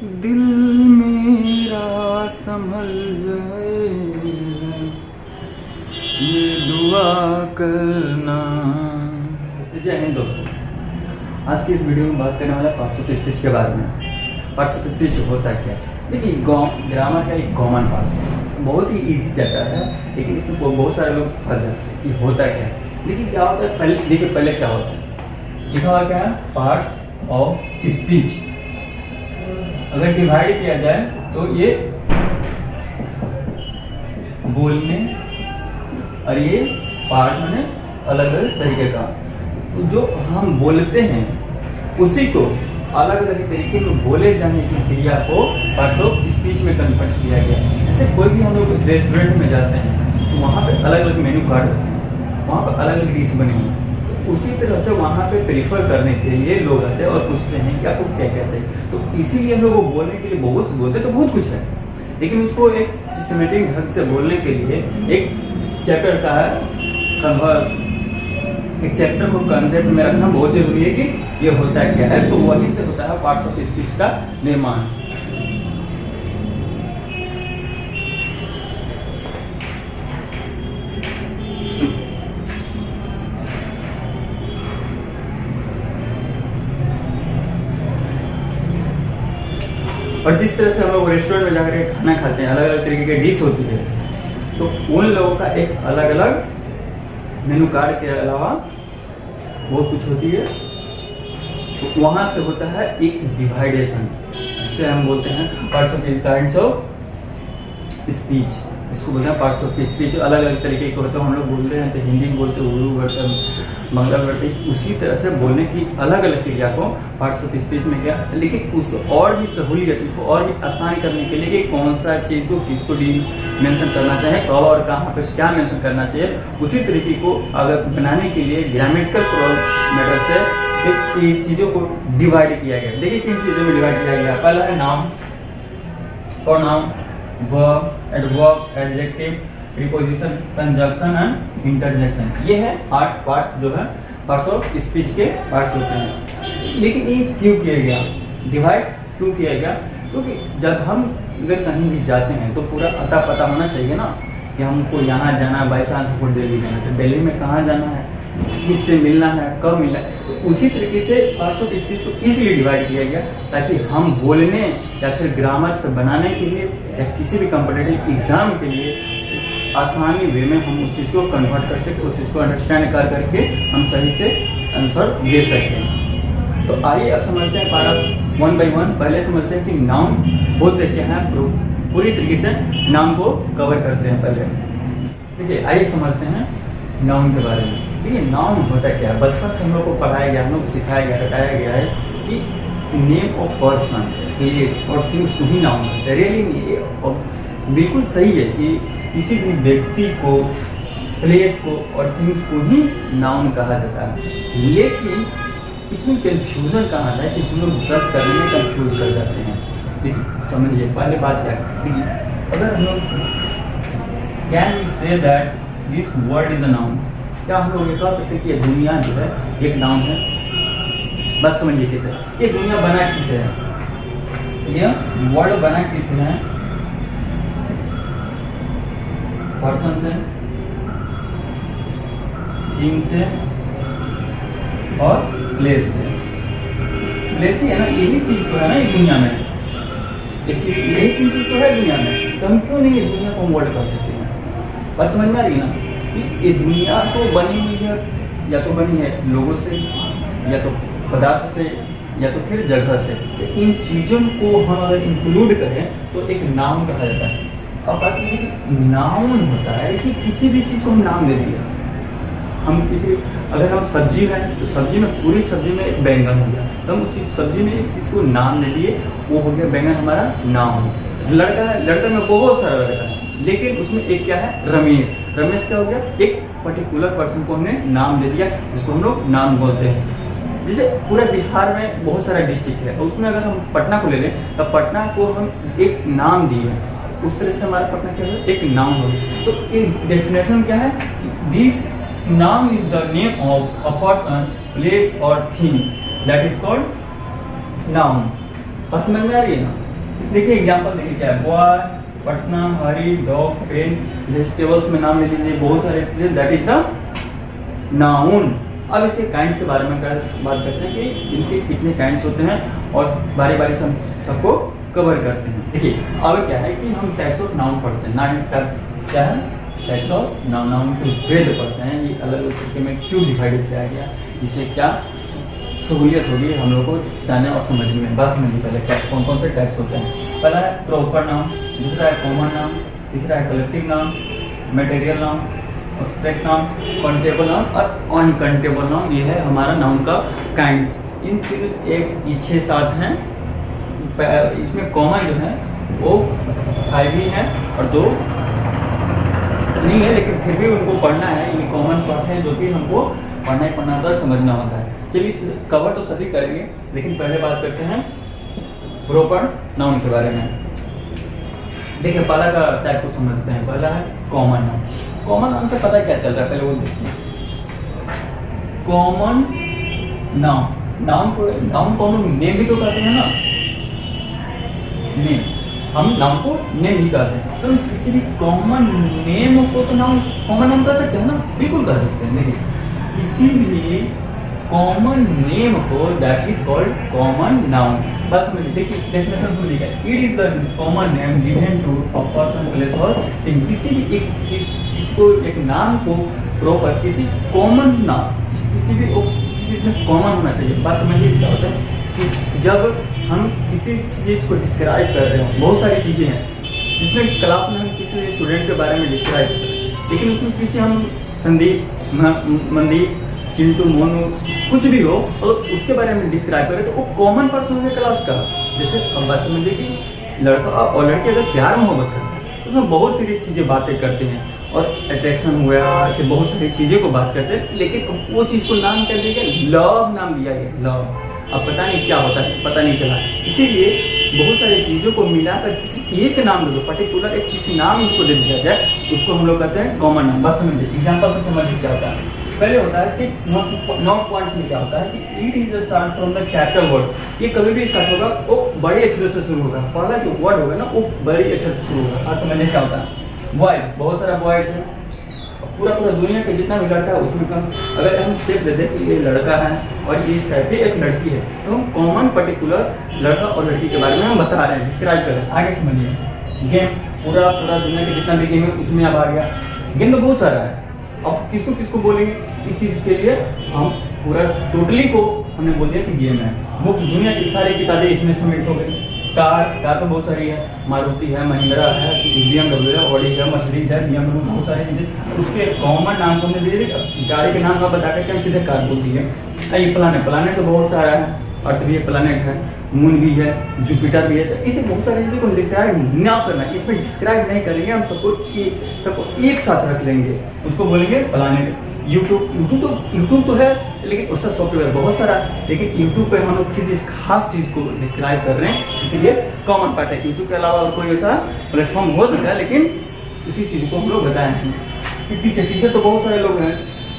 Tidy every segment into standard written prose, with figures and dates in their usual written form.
दिल मेरा संभल जाए, ये दुआ करना। जय हिंद दोस्तों, आज की इस वीडियो में बात करने वाला पार्ट्स ऑफ स्पीच के बारे में। पार्ट्स ऑफ स्पीच होता क्या है? देखिए, ग्रामर का एक कॉमन पार्ट है, बहुत ही इजी चैप्टर है, लेकिन इसमें बहुत सारे लोग फंस जाते हैं कि होता क्या है। देखिए क्या होता है, पहले क्या होता है, लिखा हुआ क्या है, पार्ट्स ऑफ स्पीच। अगर डिवाइड किया जाए तो ये बोलने और ये पार्ट माने अलग अलग तरीके का, तो जो हम बोलते हैं उसी को अलग अलग तरीके में बोले जाने की क्रिया को पार्ट्स ऑफ स्पीच में कन्वर्ट किया गया। जैसे कोई भी हम लोग रेस्टोरेंट में जाते हैं तो वहाँ पे अलग अलग मेन्यू कार्ड होते हैं, वहाँ पर अलग अलग डिश बनी हुई है, तो उसी तरह से वहाँ पे प्रीफर करने के लिए लोग आते हैं और पूछते हैं कि आपको क्या क्या चाहिए। तो इसीलिए हम लोग को बोलने के लिए बोलते तो बहुत कुछ है, लेकिन उसको एक सिस्टमेटिक ढंग से बोलने के लिए एक चैप्टर का एक चैप्टर को कंसेप्ट में रखना बहुत जरूरी है कि ये होता क्या है। तो वहीं से होता है पार्ट्स ऑफ स्पीच का निर्माण। और जिस तरह से हम लोग रेस्टोरेंट में जाकर के खाना खाते हैं, अलग अलग तरीके की डिश होती है, तो उन लोगों का एक अलग अलग मेनू कार्ड के अलावा बहुत कुछ होती है। तो वहाँ से होता है एक डिवाइडेशन, जिससे हम बोलते हैं parts of kinds of speech. इसको बोलते हैं पार्ट्स ऑफ स्पीच। अलग अलग तरीके के होते हैं, हम लोग बोलते हैं तो हिंदी में बोलते हैं, उर्दू बोलते हैं, बांग्ला बोलते हैं। उसी तरह से बोलने की अलग अलग क्रिया को पार्ट्स ऑफ स्पीच में किया, लेकिन उसको और भी सहूलियत, उसको और भी आसान करने के लिए कि कौन सा चीज़ को किसको मेंशन करना चाहिए, कब और कहाँ पे क्या मेंशन करना चाहिए, उसी तरीके को अगर बनाने के लिए ग्रामेटिकल मेथड से एक चीज़ों को डिवाइड किया गया। देखिए किन चीज़ों में डिवाइड किया गया। पहला है noun, pronoun, verb, adverb, adjective, preposition, conjunction and interjection. ये है 8 पार्ट जो है पार्ट्स ऑफ स्पीच के पार्ट्स होते हैं। लेकिन ये क्यों किया गया, डिवाइड क्यों किया गया? क्योंकि जब हम अगर कहीं भी जाते हैं तो पूरा अता पता होना चाहिए ना, कि हमको यहाँ जाना है, बाई चांस हमको दिल्ली जाना है, तो दिल्ली में कहाँ जाना है, किससे मिलना है, कब मिलना है। तो उसी तरीके से पार्ट्स ऑफ स्पीच को इसलिए डिवाइड किया गया ताकि हम बोलने या फिर ग्रामर से बनाने के लिए या किसी भी कॉम्पिटिटिव एग्जाम के लिए आसानी वे में हम उस चीज़ को कन्वर्ट कर सकें, उस चीज़ को अंडरस्टैंड कर करके हम सही से आंसर दे सकें। तो आइए अब समझते हैं पारा 1 by 1। पहले समझते हैं कि नाउन होते क्या हैं, पूरी तरीके से नाउन को कवर करते हैं। पहले देखिए, आइए समझते हैं नाउन के बारे में। देखिए नाउन होता क्या है, बचपन से हम लोग को पढ़ाया गया, हम लोग को सिखाया गया, बताया गया है कि नेम ऑफ पर्सन, प्लेस और थिंग्स को ही नाउन होता है। रियली ये बिल्कुल सही है कि किसी भी व्यक्ति को, प्लेस को और थिंग्स को ही नाउन कहा जाता है। लेकिन इसमें कंफ्यूजन कहाँ आता है कि हम लोग सर्च करने में कंफ्यूज कर जाते हैं। देखिए समझिए, पहले बात क्या है, देखिए अगर हम लोग can we say that this world is a noun, क्या हम लोग ये कह सकते हैं कि ये दुनिया जो है एक नाउन है? बात समझिए कैसे, ये दुनिया बना किसे है, ये वर्ल्ड बना किसे है? पर्सन से, थिंग से और प्लेस से। प्लेस ही है ना, यही चीज तो है ना ये दुनिया में, यही तीन चीज तो है दुनिया में। तो हम क्यों नहीं इस दुनिया को वर्ल्ड कर सकते हैं? बात समझ में आ रही है ना कि ये दुनिया तो बनी हुई है, या तो बनी है लोगों से, या तो पदार्थ से, या तो फिर जगह से। तो इन चीज़ों को हम अगर इंक्लूड करें तो एक नाउन कहा जाता है। अब बात ये नाउन होता है कि किसी भी चीज़ को हम नाम दे दिए। हम किसी, अगर हम सब्जी है तो सब्जी में, पूरी सब्जी में एक बैंगन हो गया, तो हम उसी सब्जी में एक चीज़ को नाम दे दिए, वो हो गया बैंगन हमारा नाउन। लड़का है, लड़का में बहुत सारा लड़का है, लेकिन उसमें एक क्या है, रमेश। रमेश क्या हो गया, एक पर्टिकुलर पर्सन को हमने नाम दे दिया, जिसको हम लोग नाम बोलते हैं। जैसे पूरा बिहार में बहुत सारा डिस्ट्रिक्ट है, उसमें अगर हम पटना को ले लें तो पटना को हम एक नाम दिए, उस तरह से हमारा पटना क्या है, एक नाम हो गया। तो एक डेफिनेशन क्या है, दिस नाम is the name of a person, place और thing that is called noun. समझ में आ रही है ना? देखिए एग्जांपल देखिए क्या है, बॉय, पटना, हरी, डॉग, पेन, वेजिटेबल्स में नाम ले लीजिए, बहुत सारे चीजें, दैट इज द नाउन। अब इसके काइंड्स के बारे में बात करते हैं कि इनके कितने काइंड्स होते हैं और बारी बारी से हम सबको कवर करते हैं। देखिए अब क्या है कि हम टाइप्स ऑफ नाउन पढ़ते हैं, नाउन क्या है, टाइप्स ऑफ नाउन, नाउन के वेद पढ़ते हैं, ये अलग अलग तरीके में क्यों डिवाइड किया गया, जिससे क्या सहूलियत होगी हम लोग को जानने और समझने में। बात समझिए पहले क्या कौन कौन से टाइप्स होते हैं। पहला है प्रॉपर नाउन, दूसरा है कॉमन नाउन, तीसरा है collective noun, material noun, abstract noun, countable noun और अनकाउंटेबल नाउन। ये है हमारा नाउन का काइंड्स। इन तीनों एक 6-7 हैं, इसमें कॉमन जो है वो 5 ही है और 2 नहीं है, लेकिन फिर भी उनको पढ़ना है। ये कॉमन पार्ट है जो कि हमको पढ़ना ही पढ़ना होता है, समझना होता है। चलिए कवर तो सभी करेंगे, लेकिन पहले बात करते हैं प्रॉपर नाउन के बारे में। देखिए पहला का टाइप को समझते हैं। पहला है कॉमन नाउन। कॉमन नाउन से पता क्या चल रहा है, पहले वो देखिए। कॉमन नाउन, नाउन को हम लोग नेम भी तो कहते हैं ना, नेम, हम नाउन को नेम ही कहते हैं। तो किसी भी कॉमन नेम को तो नाउन, कॉमन नाउन कह सकते हैं ना, बिल्कुल कह सकते हैं। देखिए किसी भी कॉमन नेम को that is called common noun. बात समझिए, देखिए डेफिनेशन सुनिएगा, it is the common name given to a person, place और थिंग। किसी भी एक चीज, इसको एक नाम को प्रॉपर किसी कॉमन नाम, किसी भी चीज में कॉमन होना चाहिए। बात समझिए क्या होता है कि जब हम किसी चीज को डिस्क्राइब कर रहे हो, बहुत सारी चीजें हैं जिसमें क्लास में हम किसी स्टूडेंट के बारे में डिस्क्राइब कर रहे हैं, लेकिन उसमें किसी हम संदीप, मनदीप, चिंटू, मोनू कुछ भी हो और उसके बारे में डिस्क्राइब करें तो वो कॉमन पर्सन है क्लास का। जैसे अब बात समझिए कि लड़का और लड़की अगर प्यार मोहब्बत करते हैं तो उसमें बहुत सारी चीज़ें बातें करते हैं और अट्रैक्शन हुआ कि बहुत सारी चीज़ों को बात करते हैं, लेकिन वो चीज़ को नाम कर दिया गया, लव नाम दिया गया, लव। अब पता नहीं क्या होता है, पता नहीं चला, इसीलिए बहुत सारी चीज़ों को मिलाकर किसी एक नाम दे दो, पर्टिकुलर एक किसी नाम को दे दिया जाए, उसको हम लोग कहते हैं कॉमन नाम। बात समझिए, एग्जाम्पल से समझिए क्या होता है। पहले होता है कि नॉट पॉइंट्स में क्या होता है कि it is start from the capital word. ये कभी भी स्टार्ट होगा वो बड़े अक्षर से शुरू होगा, पहला जो वर्ड होगा ना वो बड़े अक्षर से शुरू होगा। आप समझिए क्या होता है। बॉयज, बहुत सारा बॉयज है, पूरा दुनिया का जितना भी लड़का है उसमें कम, अगर हम शेप दे दें कि ये लड़का है और ये इस टाइप की एक लड़की है, तो हम कॉमन पर्टिकुलर लड़का और लड़की के बारे में हम बता रहे हैं, डिस्क्राइब कर रहे हैं। आगे समझिए, गेम, पूरा दुनिया का जितना भी गेम है उसमें अब आ गया। गेम तो बहुत सारा है, अब किसको किसको बोलेंगे, इस चीज़ के लिए हम पूरा टोटली को हमने बोल दिया कि गेम है। बुक्स, दुनिया की सारी किताबें इसमें सबमिट हो गई। कार तो बहुत सारी है, मारुति है, महिंद्रा है, BMW है, ऑडी है, मर्सिडीज है, BMW, बहुत सारी चीज़ें। उसके कॉमन नाम को हमने दे दिया, गाड़ी के नाम का बता करके हम सीधे कार बोल दिए। ये प्लानेट तो बहुत सारा है, अर्थ भी प्लानेट है, मून भी है, जुपिटर भी है। तो इसे बहुत सारी चीज़ों को डिस्क्राइब ना करना, इसमें डिस्क्राइब नहीं करेंगे, हम सबको एक साथ रख लेंगे, उसको बोलेंगे प्लानेट। यूट्यूब तो है, लेकिन उसका सॉफ्टवेयर बहुत सारा है, लेकिन यूट्यूब पे हम लोग किसी खास चीज़ को डिस्क्राइब कर रहे हैं, इसीलिए कॉमन पार्ट है। यूट्यूब के अलावा और कोई ऐसा प्लेटफॉर्म हो सकता है, लेकिन इसी चीज़ को हम लोग बताए हैं। टीचर तो बहुत सारे लोग हैं,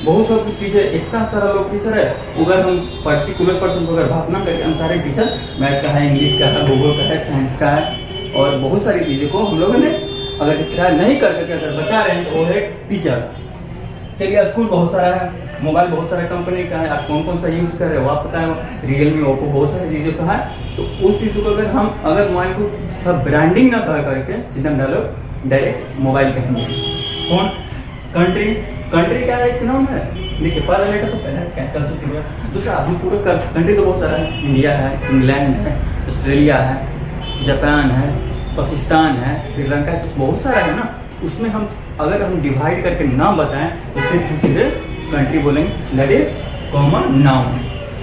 बहुत सारे टीचर, इतना सारा लोग टीचर है, अगर हम पर्टिकुलर पर्सन को अगर बात ना करके हम सारे टीचर, मैथ का है, इंग्लिश का है, भूगोल का है, साइंस का है और बहुत सारी चीज़ों को हम लोगों ने अगर डिस्क्राइब नहीं कर करके अगर बता रहे हैं तो वो है टीचर। चलिए स्कूल बहुत सारा है, मोबाइल बहुत सारे कंपनी का है, आप कौन कौन सा यूज़ कर रहे हो आप पता है, रियलमी, ओप्पो, बहुत सारी चीज़ों का है। तो उस चीज़ों को अगर मोबाइल को सब ब्रांडिंग ना कर करके सीधा डालो, डायरेक्ट मोबाइल कहेंगे। कौन, कंट्री क्या है, एक नाम है। देखिए पहला लेटर तो पहले कैपिटल से शुरू है, दूसरा अभी पूरा कंट्री तो बहुत सारा है, इंडिया है, इंग्लैंड है, ऑस्ट्रेलिया है, जापान है, पाकिस्तान है, श्रीलंका है, तो बहुत सारा है ना। उसमें हम अगर हम डिवाइड करके नाम बताएं तो फिर सीधे कंट्री बोलेंगे, दैट इज कॉमन नाउन।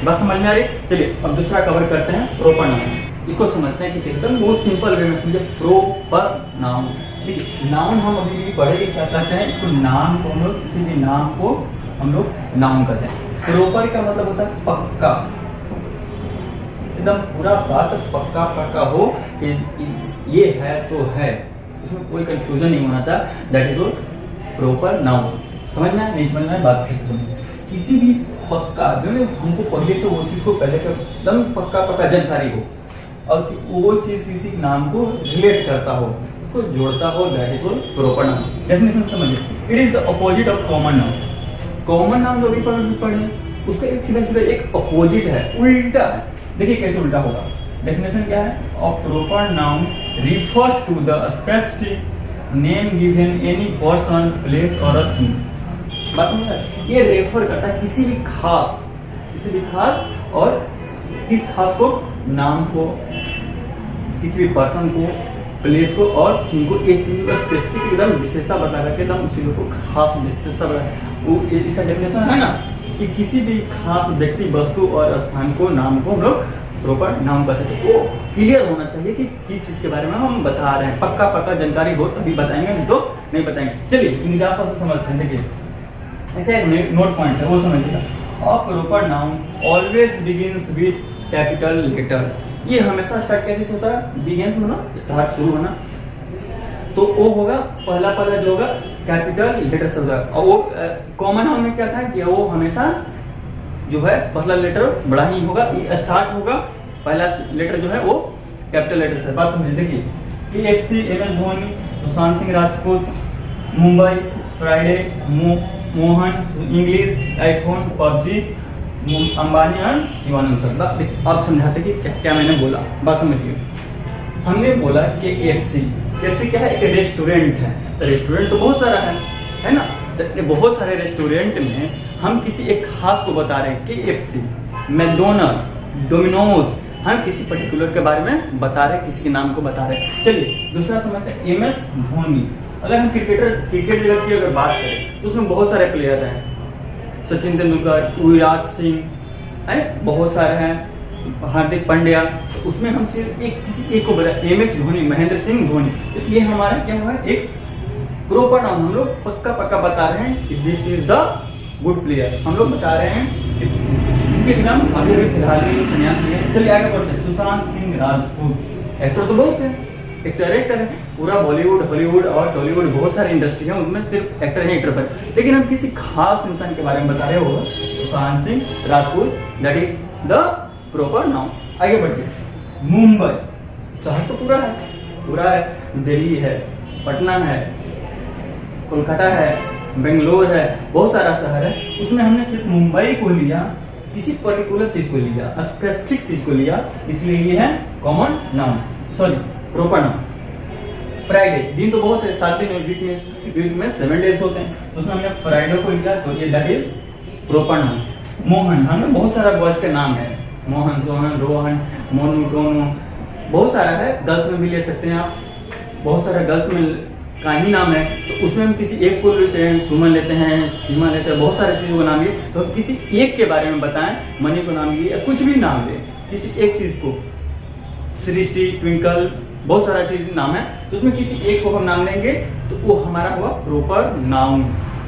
बस समझ में आ रही। चलिए अब दूसरा कवर करते हैं, प्रॉपर नाउन। इसको समझते हैं कि एकदम बहुत सिंपल वे में समझे, प्रॉपर नाउन। देखिए नाउन हम अभी भी पढ़ेंगे क्या कहते हैं, इसको नाम को हम लोग, किसी भी नाम को हम लोग नाउन कहते हैं। प्रॉपर का मतलब होता है पक्का, एकदम पूरा बात पक्का हो कि ये है तो है, इसमें कोई कंफ्यूजन नहीं होना चाहिए, दैट इज प्रॉपर नाउन। समझ में आया, नहीं समझ में आया, बात फिर से सुनिए। किसी भी पक्का, जो हमको पहले से वो चीज़ को पहले एकदम पक्का जानकारी हो, और कि वो चीज किसी नाम को रिलेट करता हो, उसको जोड़ता हो, that is called proper noun. Definition समझिए, it is the opposite of common noun. Common noun जो भी पढ़े उसका एक सीधा सीधा एक अपोजिट है, उल्टा है। देखिए कैसे उल्टा होगा। डेफिनेशन क्या है? A proper noun refers to the specific name given any person, place और अ थिंग। बात समझ रहे? ये रेफर करता है किसी भी खास और किस खास को, नाम को, किसी भी पर्सन को, प्लेस को और थिंग को, एक चीज को स्पेसिफिक एकदम विशेषता बता करके एकदम उसी को खास विशेषता बता, वो इसका डेफिनेशन है ना कि किसी भी खास व्यक्ति, वस्तु और स्थान को, नाम को हम लोग प्रॉपर नाउन कहते हैं। तो क्लियर होना चाहिए कि किस चीज के बारे में हम बता रहे हैं। पक्का जानकारी हो तभी बताएंगे, नहीं तो नहीं बताएंगे। चलिए एग्जाम्पल से समझते हैं। देखिए ऐसे एक नोट पॉइंट है, वो समझिएगा। अ proper noun always begins with capital letters. ये हमेशा स्टार्ट कैसे से होता है? बिगिन होना, स्टार्ट, शुरू होना। तो वो होगा पहला जो होगा कैपिटल लेटर से होगा। और वो कॉमन नाउन में क्या था कि वो हमेशा जो है पहला लेटर बड़ा ही होगा, ये स्टार्ट होगा, पहला लेटर जो है वो कैपिटल लेटर से। बात समझिए। देखिए KFC, MS Dhoni, Sushant Singh Rajput, Mumbai, Friday, Mohan, English, iPhone, PUBG, Ambani और शिवानंद सर। आप समझाते कि क्या मैंने बोला। बात समझिए। हमने बोला कि KFC क्या है? एक रेस्टोरेंट है। रेस्टोरेंट तो बहुत सारा है ना? तो बहुत सारे रेस्टोरेंट में हम किसी एक खास को बता रहे हैं। KFC, मैकडोनल्ड, डोमिनोज, हम किसी पर्टिकुलर के बारे में बता रहे हैं, किसी के नाम को बता रहे हैं। चलिए दूसरा समझते हैं MS धोनी। अगर हम क्रिकेट जगत की अगर बात करें तो उसमें बहुत सारे प्लेयर हैं, सचिन तेंदुलकर, विराट सिंह, बहुत सारे हैं, हार्दिक पांड्या। तो उसमें हम सिर्फ किसी एक को बता, MS धोनी, महेंद्र सिंह धोनी। तो ये हमारा क्या हुआ? एक प्रॉपर नाउन हम लोग पक्का बता रहे हैं कि this is the good player. हम लोग बता रहे हैं कि एकदम अभी फिलहाल में संन्यास लिया। चलिए आगे बढ़ते हैं। सुशांत सिंह राजपूत। एक्टर तो बहुत है, एक डायरेक्टर है। पूरा बॉलीवुड, हॉलीवुड और टॉलीवुड बहुत सारी इंडस्ट्री है, उनमें सिर्फ एक्टर है, एक्टर पर। लेकिन हम किसी खास इंसान के बारे में बता रहे हो, Sushant Singh Rajput, that is the proper noun. आगे बढ़िए। मुंबई शहर तो पूरा है, दिल्ली है, पटना है, कोलकाता है, बेंगलोर है, बहुत सारा शहर है। उसमें हमने सिर्फ मुंबई को लिया, किसी पर्टिकुलर चीज को लिया, स्पेसिफिक चीज को लिया, इसलिए ये है common noun, sorry proper noun. Friday, दिन तो बहुत है, 7 दिन, वीक में 7 डेज होते हैं, तो उसमें हमने फ्राइडे को लिया, तो ये that is proper noun. Mohan, हमें बहुत सारा बॉयज के नाम है, मोहन, सोहन, रोहन, मोनू, टोनू, बहुत सारा है। गर्ल्स में भी ले सकते हैं आप, बहुत सारा गर्ल्स में का ही नाम है। तो उसमें हम किसी एक को लेते हैं, सुमन लेते हैं, सीमा लेते हैं, बहुत सारे चीज़ों का नाम लिए। तो हम किसी एक के बारे में बताएं, मनी को नाम लिए या कुछ भी नाम ले, किसी एक चीज़ को, सृष्टि, ट्विंकल, बहुत सारा चीज नाम है, तो उसमें किसी एक को हम नाम लेंगे तो वो हमारा हुआ प्रॉपर नाउन।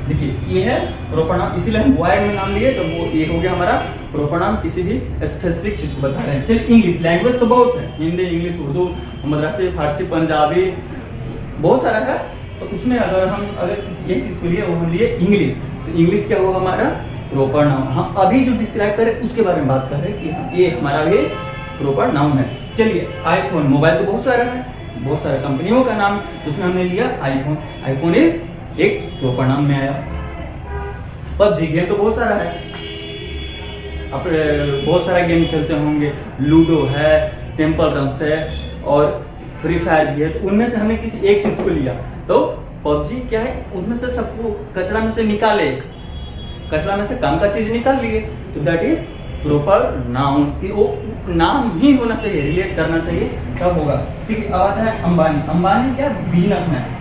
देखिए ये है प्रॉपर नाउन, इसीलिए हम बॉय में नाम लिए तो वो ये हो गया हमारा प्रॉपर नाउन, किसी भी स्पेसिफिक चीज को बता रहे हैं। चलिए इंग्लिश, लैंग्वेज तो बहुत है, हिंदी, इंग्लिश, उर्दू, मद्रासी, फारसी, पंजाबी, बहुत सारा है। तो उसमें अगर किसी एक चीज को लिए वो हम लिए इंग्लिश, तो इंग्लिश क्या हुआ हमारा प्रॉपर नाउन। हम अभी जो डिस्क्राइब करें उसके बारे में बात कर रहे हैं कि ये हमारा भी प्रॉपर नाउन है। चलिए आईफोन, मोबाइल तो बहुत सारा है, बहुत सारे कंपनियों का नाम, तो उसमें हमने लिया आईफोन, आईफोन एक प्रॉपर नाम में आया। पबजी, गेम तो बहुत सारा है, आप बहुत सारा गेम खेलते होंगे, लूडो है, टेम्पल रन्स है और फ्री फायर भी है। तो उनमें से हमने किसी एक चीज को लिया, तो पबजी क्या है, उसमें से सबको कचरा में से निकाले, कचरा में से काम का चीज निकाल लिए, तो दैट इज प्रॉपर नाउन। कि वो नाम ही होना चाहिए, रिलेट करना चाहिए, तब होगा। ठीक है, अब आता है अंबानी। अंबानी क्या, बिजनेसमैन।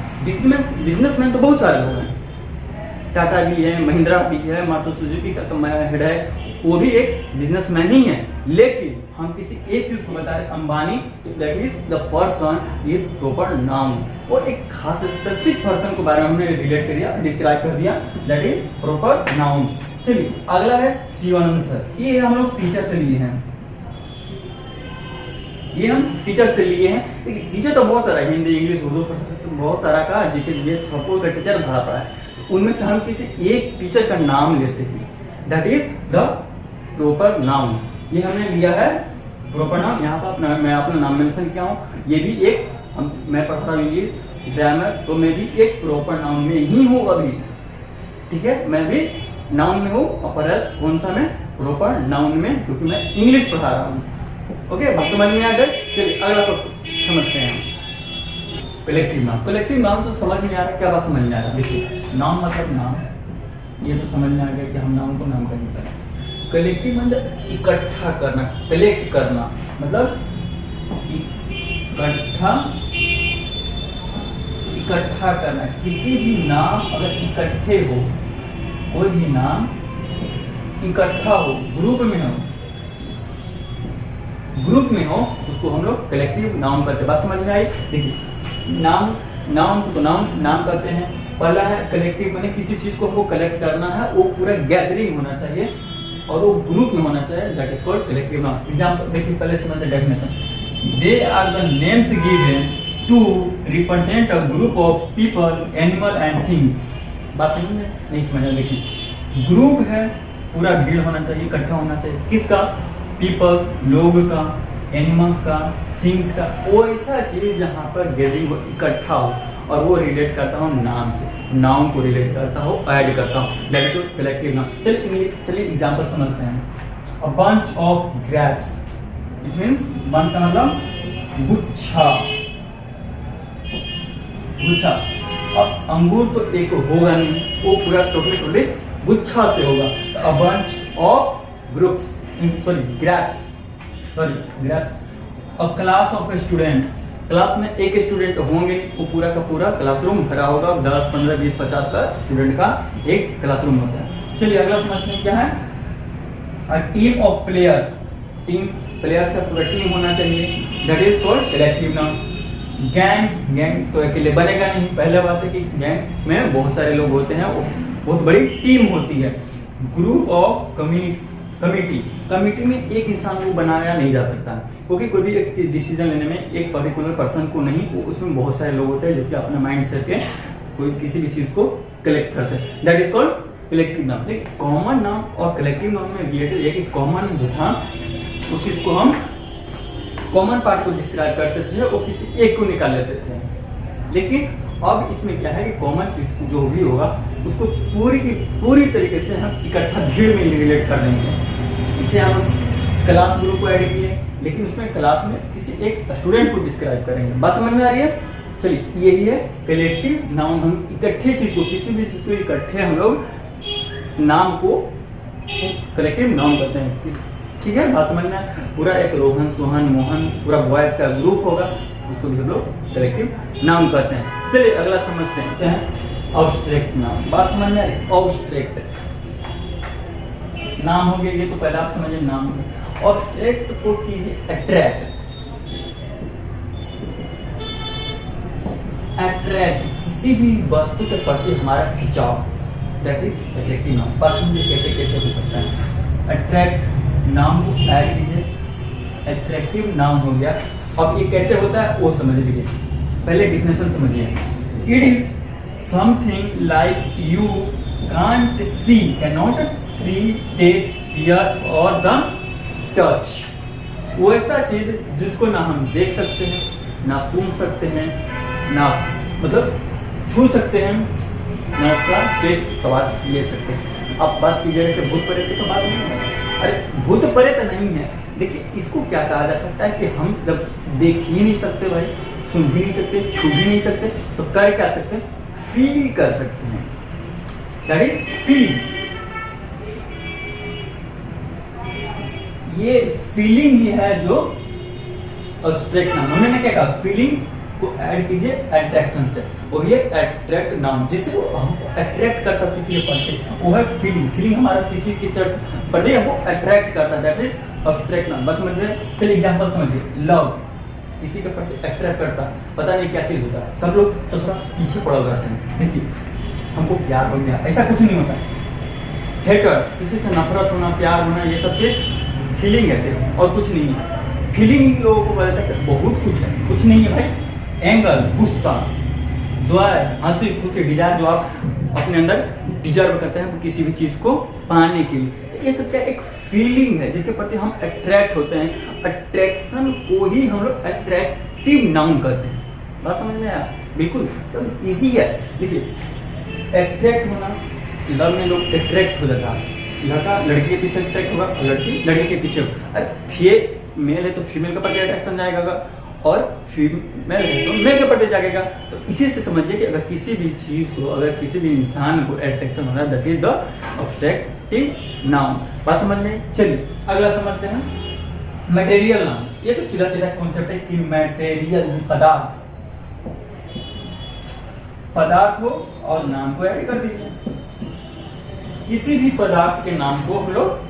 बिजनेसमैन तो बहुत सारे लोग हैं, टाटा भी है, महिंद्रा भी है, मारुति सुजुकी का हेड है, वो भी एक बिजनेसमैन ही है। लेकिन हम किसी एक चीज को बता रहे अंबानी, तो that is the person is proper noun. वो एक खास स्पेसिफिक पर्सन के बारे में हमने रिलेट कर दिया, डिस्क्राइब कर दिया, दैट इज प्रॉपर नाउन। चलिए अगला है शिवानंद सर, ये हम लोग टीचर से लिए हैं, ये हम टीचर से लिए हैं। देखिए टीचर तो बहुत सारा है, हिंदी, इंग्लिश, उर्दू, बहुत सारा का जीके जीएस सबको का टीचर भरा पड़ा है। उनमें से हम किसी एक टीचर का नाम लेते हैं, that is the proper noun. ये हमने लिया है प्रॉपर नाउन, यहाँ पर मैं अपना नाम मेंशन किया हूँ, ये भी एक मैं पढ़ रहा हूँ इंग्लिश ग्रामर, तो मैं भी एक प्रॉपर नाउन में ही हूँ अभी, ठीक है, मैं भी नाउन में हूँ, और कौन सा में, प्रॉपर नाउन में, क्योंकि मैं इंग्लिश पढ़ा रहा हूँ। ओके, बात समझ में आ गई। चलिए अगला समझते हैं हम कलेक्टिव नाउन। कलेक्टिव नाउन से समझ में आ रहा है, क्या बात समझ में आ रहा है? देखिए, नाउन मतलब नाम, ये तो समझ में आ गया कि हम नाम को नाम करने का। कलेक्टिव मतलब इकट्ठा करना, कलेक्ट करना, मतलब इकट्ठा करना। किसी भी नाम अगर इकट्ठे हो, कोई भी नाम इकट्ठा हो, ग्रुप में हो, उसको हम लोग कलेक्टिव नाउन करते हैं। बात समझ में आई? देखिए, नाउन तो नाम करते हैं। पहला है कलेक्टिव, माने किसी चीज को हमको कलेक्ट करना है, वो पूरा गैदरिंग होना चाहिए और वो ग्रुप में होना चाहिए, that is called collective noun. Example देखिए, पहले समझते definition. They are the names given to represent a group of people, animal and things. बात समझ में नहीं समझ में? देखिए, ग्रुप है, पूरा भीड़ होना चाहिए, इकट्ठा होना चाहिए, किसका? पीपल, लोग का, एनिमल्स का, थिंग्स का, वो ऐसा चीज जहाँ पर गैदरिंग इकट्ठा हो, और वो रिलेट करता हूँ नाम से, नाउन को रिलेट करता हूँ, ऐड करता हूँ, दैट इज कलेक्टिव नाउन। चलिए एग्जांपल समझते हैं। A bunch of grapes, it means bunch का मतलब गुच्छा। अब अंगूर तो एक होगा नहीं, वो पूरा टोटली गुच्छा से होगा। A bunch of groups, grapes. A class of student, class में एक स्टूडेंट होंगे, वो पूरा का पूरा क्लासरूम भरा होगा, 10, 15, 20, 50 का स्टूडेंट का एक क्लासरूम होता है। चलिए अगला समझते हैं क्या है। A team of players, team players का पूरा टीम होना चाहिए, that is called collective noun. Gang तो अकेले बनेगा नहीं, पहले बात है कि गैंग में बहुत सारे लोग होते हैं, वो बहुत बड़ी टीम होती है। ग्रुप ऑफ कमिटी में एक इंसान को बनाया नहीं जा सकता, क्योंकि कोई भी एक डिसीजन लेने में एक पर्टिकुलर पर्सन को नहीं, उसमें बहुत सारे लोग होते हैं जो कि अपने माइंड से के कोई किसी भी चीज को कलेक्ट करते हैं, that is called collective noun. लेकिन कॉमन नाउन और कलेक्टिव नाउन में रिलेटेड है कि कॉमन जो था उस चीज को हम कॉमन पार्ट को डिस्क्राइब करते थे, वो किसी एक को निकाल लेते थे। लेकिन अब इसमें क्या है कि कॉमन चीज जो भी होगा उसको पूरी की पूरी तरीके से हम इकट्ठा भीड़ में रिलेट कर देंगे। इसे हम क्लास ग्रुप को ऐड किए, लेकिन उसमें क्लास में किसी एक स्टूडेंट को डिस्क्राइब करेंगे। बात समझ में आ रही है? चलिए, यही है कलेक्टिव नाउन। हम इकट्ठे चीज को, किसी भी चीज को इकट्ठे हम लोग नाम को कलेक्टिव नाउन करते हैं, ठीक है? बात समझ में? पूरा एक रोहन, सोहन, मोहन, पूरा बॉयज का ग्रुप होगा, उसको भी हम लोग कलेक्टिव नाउन करते हैं। चलिए अगला समझते हैं क्या है। Obstruct noun. बात समझ में आ रही? ऑब्स्ट्रैक्ट नाम हो गया, ये तो पहले आप समझिए नाम है। ऑब्स्ट्रैक्ट को कीजिए अट्रैक्ट, किसी भी वस्तु के प्रति हमारा खिंचाव, दैट इज अट्रैक्टिव नाउन। बात समझिए कैसे कैसे हो सकता है। अट्रैक्ट नाम को ऐड कीजिए, अट्रैक्टिव नाउन हो गया। अब ये कैसे होता है वो समझ लीजिए, पहले डिफिनेशन समझिए। It is something like you can't see, can not see, taste, hear और द टच। वो ऐसा चीज जिसको ना हम देख सकते हैं, ना सुन सकते हैं, ना मतलब छू सकते हैं, ना उसका टेस्ट स्वाद ले सकते हैं। अब बात की जाए कि भूत प्रेत की तो बात नहीं है, अरे भूत प्रेत नहीं है, देखिए इसको क्या कहा जा सकता है कि हम जब देख ही नहीं सकते भाई, सुन भी नहीं सकते, छू भी नहीं सकते, तो कर क्या सकते हैं? फील कर सकते हैं, दैट इज फीलिंग। ये फीलिंग ही है जो अब्स्ट्रैक्ट नाउन। उन्होंने क्या कहा? फीलिंग को ऐड कीजिए अट्रैक्शन से, और ये अट्रैक्ट नाउन जिससे वो हमको अट्रैक्ट करता है किसी के प्रति, वो है फीलिंग। फीलिंग हमारा किसी के प्रति हमको अट्रैक्ट करता है, दैट इज अब्स्ट्रैक्ट नाउन। बस समझ रहे? चलिए एग्जांपल समझिए। लव किसी के प्रति अट्रैक्ट करता, पता नहीं क्या चीज होता है, सब लोग ससुरा पीछे पड़ा रहते हैं, देखिए हमको प्यार हो गया, ऐसा कुछ नहीं होता। हेटर किसी से नफरत होना, प्यार होना, ये सब चीज फीलिंग ऐसे और कुछ नहीं है। फीलिंग इन लोगों को बताता है बहुत कुछ है, कुछ नहीं है भाई। एंगर, गुस्सा, जॉय, हंसी खुशी, डिजायर जो आप अपने अंदर डिजर्व करते हैं किसी भी चीज को पाने के लिए, तो ये सब क्या एक फीलिंग है जिसके प्रति हम अट्रैक्ट होते हैं। अट्रैक्शन को ही हम लोग अट्रैक्टिव नाउन कहते हैं। बात समझ में आया? बिल्कुल एकदम ईजी है। देखिए अट्रैक्ट होना, लव में लोग अट्रैक्ट हो जाता है, लड़का लड़की के पीछे अट्रैक्ट होगा, लड़की लड़के के पीछे होगा। अरे मेल है तो फीमेल के प्रति अट्रैक्शन जाएगा और फीमेल है तो मेल के प्रति जाएगा। तो इसी से समझिए कि अगर किसी भी चीज को, अगर किसी भी इंसान को अट्रैक्शन हो रहा है, that is the obstructive noun. बात समझ में? चलिए अगला समझते हैं मटेरियल नाउन। ये तो सीधा सीधा कॉन्सेप्ट है कि मटेरियल पदार्थ, पदार्थ हो और नाम को ऐड कर दीजिए। किसी भी पदार्थ के नाम को हम लोग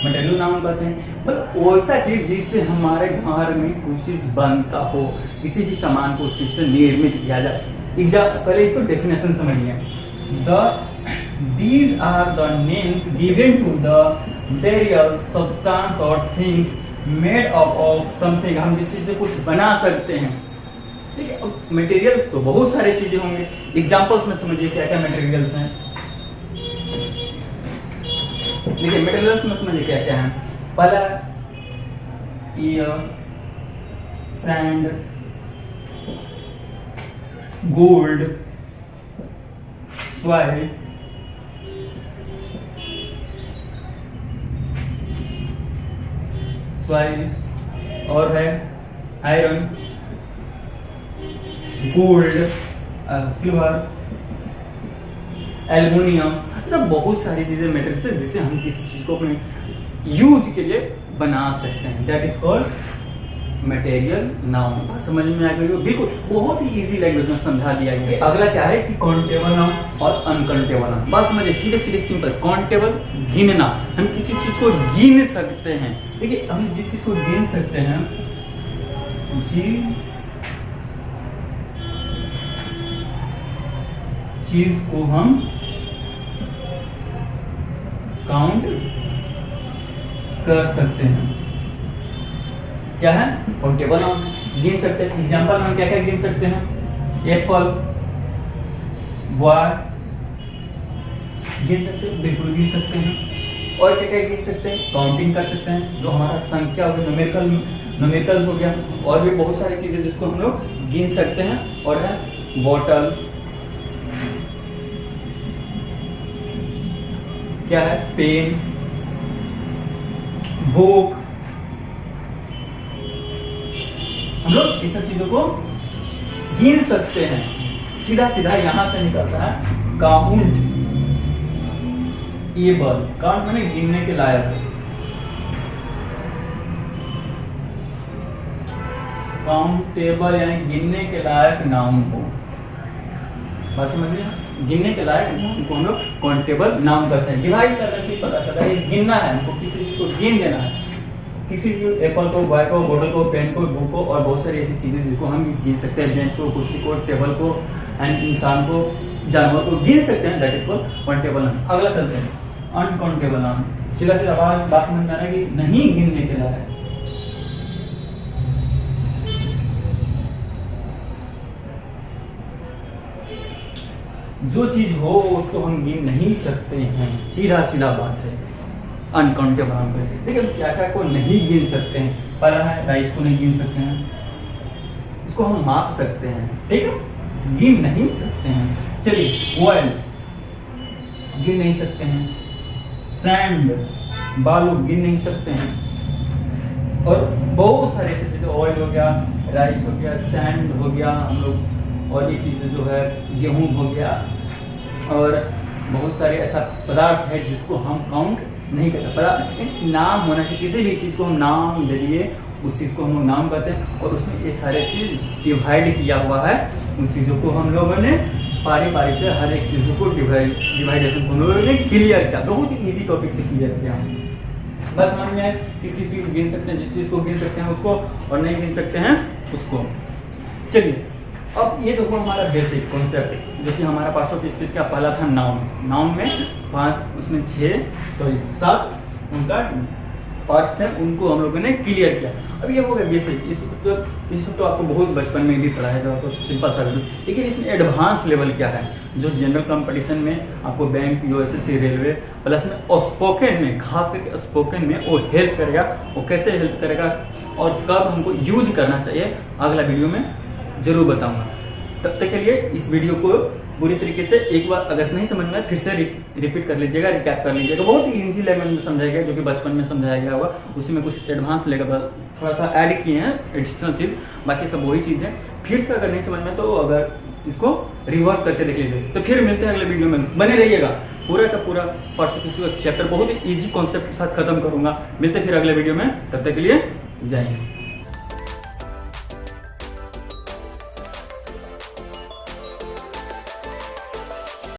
मटेरियल नाउन कहते हैं। मतलब वैसा चीज जिससे हमारे घर में कुछ चीज बनता हो, किसी भी सामान को उस चीज से निर्मित किया जाए। पहले इसको डेफिनेशन समझिए। These are the names given to the material, substance or things made up of something। हम जिस चीज से कुछ बना सकते हैं। ठीक है, अब मटेरियल्स तो बहुत सारे चीजें होंगे। एग्जांपल्स में समझिए क्या क्या मटेरियल्स हैं। देखिए मटेरियल्स में समझिए क्या क्या है। पहला एयर, सैंड, गोल्ड, सॉइल, और है आयरन, गोल्ड, सिल्वर, एल्युमिनियम। मतलब बहुत सारी चीजें मटेरियल है जिससे हम किसी चीज को अपने यूज के लिए बना सकते हैं। That is called material noun. बात समझ में आ गई हो? बिल्कुल बहुत ही इजी लैंग्वेज में समझा दिया गया। अगला क्या है कि काउंटेबल नाउन और अनकाउंटेबल नाउन। बात समझिए, सीधे सीधे सिंपल। काउंटेबल गिनना, हम किसी चीज को गिन सकते हैं। देखिए हम जिस चीज को गिन सकते हैं, चीज को हम काउंट कर सकते हैं। क्या है? काउंटेबल नाउन गिन सकते हैं। एग्जांपल हम क्या क्या गिन सकते हैं? एप्पल, बॉय गिन सकते हैं, बिल्कुल गिन सकते हैं। और क्या क्या गिन सकते हैं? काउंटिंग कर सकते हैं, जो हमारा संख्या हो गया, न्यूमेरिकल्स हो गया। और भी बहुत सारी चीजें जिसको हम लोग गिन सकते हैं। और है बॉटल, क्या है? Pen, book. हम लोग इस सब चीजों को गिन सकते हैं। सीधा सीधा यहां से निकलता है काउंट एबल। काउंट माने गिनने के लायक। काउंटेबल यानी गिनने के लायक नाउन को। बात समझिए, गिनने के लायक नाउन को हम लोग काउंटेबल नाउन करते हैं। डिवाइड करने से पता चलता है गिनना है, हमको किसी चीज को गिन देना है। किसी भी एप्पल को, बॉय को, बॉटल को, पेन को, बुक को और बहुत सारी ऐसी चीजें जिसको हम गिन सकते हैं। बेंच को, कुर्सी को, टेबल को, एंड इंसान को, जानवर को गिन सकते हैं। That is called countable noun. अगला चलते हैं अनकाउंटेबल नाउन। सीधा सीधा बात समझ में आ रहा है कि नहीं गिनने के लायक। जो चीज हो उसको हम गिन नहीं सकते हैं। सीधा सीधा बात है, अनकाउंटेबल नाउन कहते हैं। देखिए क्या क्या को नहीं गिन सकते हैं। पहला है राइस को नहीं गिन सकते हैं, इसको हम माप सकते हैं। ठीक है, गिन नहीं सकते हैं। चलिए ऑयल गिन नहीं सकते हैं, सैंड बालू गिन नहीं सकते हैं। और बहुत सारे चीजें, ऑयल हो गया, राइस हो गया, सैंड हो गया, हम लोग और ये चीजें जो है गेहूं हो गया, और बहुत सारे ऐसा पदार्थ है जिसको हम काउंट नहीं कर सकते। एक नाम होना चाहिए, किसी भी चीज को हम नाम दे दिए, उस चीज को हम लोग नाम कहते हैं। और उसमें ये सारे चीज डिवाइड किया हुआ है। उन चीजों को हम लोगों ने पारी से हर एक चीजों को डिवाइडेशन को हम लोगों ने क्लियर किया। बहुत ही ईजी टॉपिक से क्लियर किया। बस समझ में आए किस किस चीज गिन सकते हैं, जिस चीज को गिन सकते हैं उसको, और नहीं गिन सकते हैं उसको। चलिए अब ये देखो हमारा बेसिक कॉन्सेप्ट, जो कि हमारा पार्ट्स ऑफ स्पीच का पहला था नाउन। नाउन में 5, उसमें 6 तो 7 उनका पार्ट्स हैं उनको हम लोगों ने क्लियर किया। अब ये हो गया बेसिक, इसको तो आपको बहुत बचपन में भी पढ़ा है, तो आपको सिंपल सा, लेकिन इसमें एडवांस लेवल क्या है जो जनरल कंपटीशन में आपको बैंक, यूएसएससी, रेलवे प्लस में स्पोकन में, खास करके स्पोकन में वो हेल्प करेगा। वो कैसे हेल्प करेगा और कब हमको यूज करना चाहिए अगला वीडियो में जरूर बताऊंगा। तब तक के लिए इस वीडियो को पूरी तरीके से एक बार अगर नहीं समझ में फिर से रिपीट कर लीजिएगा, रिकैप कर लीजिएगा। बहुत ही इजी लैंग्वेज में समझाया गया जो कि बचपन में समझाया गया होगा, उसी में कुछ एडवांस लेवल थोड़ा सा ऐड किए हैं एडिशनल चीज, बाकी सब वही चीज है। फिर से अगर नहीं समझ में तो अगर इसको रिवर्स करके देख लीजिए। तो फिर मिलते हैं अगले वीडियो में, बने रहिएगा। पूरा का पूरा चैप्टर बहुत ही ईजी कॉन्सेप्ट के साथ खत्म करूंगा। मिलते हैं फिर अगले वीडियो में, तब तक के लिए जय हिंद।